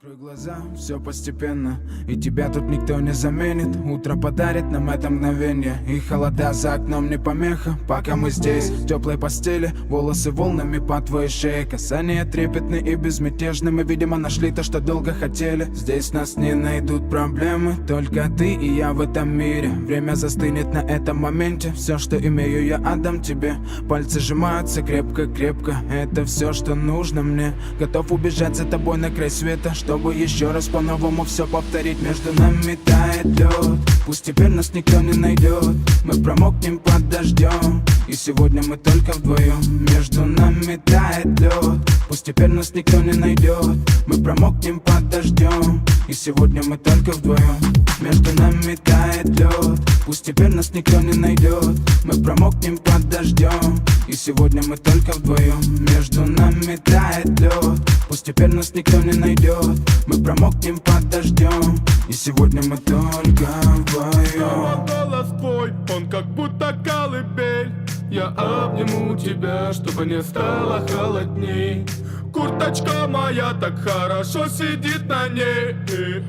Открой глаза, все постепенно, и тебя тут никто не заменит. Утро подарит нам это мгновение, и холода за окном не помеха. Пока мы здесь, в теплой постели, волосы волнами по твоей шее. Касания трепетны и безмятежны, мы, видимо, нашли то, что долго хотели. Здесь нас не найдут проблемы, только ты и я в этом мире. Время застынет на этом моменте, все, что имею, я отдам тебе. Пальцы сжимаются крепко-крепко, это все, что нужно мне. Готов убежать за тобой на край света, чтобы еще раз по-новому все повторить. Между нами тает лед, пусть теперь нас никто не найдет. Мы промокнем под дождем, и сегодня мы только вдвоем. Между нами тает лед, пусть теперь нас никто не найдет. Мы промокнем под дождем, и сегодня мы только вдвоем. Между нами тает лед, пусть теперь нас никто не найдет. Мы промокнем под дождем, и сегодня мы только вдвоем. Между нами тает лед, пусть теперь нас никто не найдет. Мы промокнем под дождем, и сегодня мы только вдвоем. Голос твой, он как будто колыбель. Я обниму тебя, чтобы не стало холодней. Курточка моя так хорошо сидит на ней.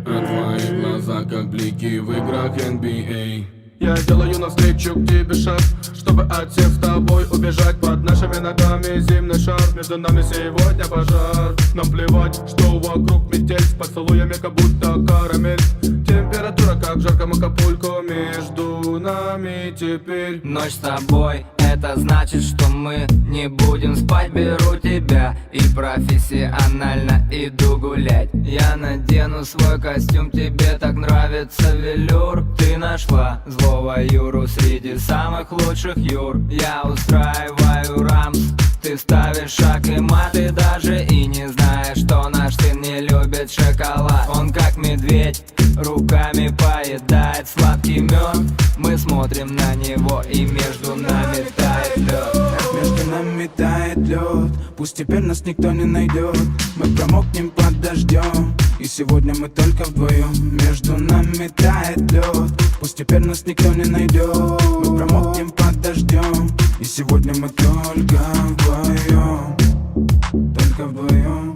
А твои глаза как блики в играх NBA. Я делаю навстречу к тебе шаг, чтобы от всех с тобой убежать. Под нашими ногами зимний шар, между нами сегодня пожар. Нам плевать, что вокруг метель, с поцелуями как будто карамель. Температура как в жарком Акапулько, между нами теперь. Ночь с тобой, это значит, что мы не будем спать. Беру тебя и профессионально иду гулять. Я надену свой костюм, тебе так нравится велюр. Ты нашла злого Юру среди самых лучших Юр. Я устраиваю рамс, ты ставишь шаг и мат. Ты даже и не знаешь, что наш сын не любит шоколад. Он как медведь, руками поедает сладкий мед. Мы смотрим на него, и между нами тает лед. Между нами тает лед, пусть теперь нас никто не найдет. Мы промокнем под дождем, и сегодня мы только вдвоем. Между нами тает лед, пусть теперь нас никто не найдет. Мы промокнем под дождем, и сегодня мы только вдвоем. Только вдвоем.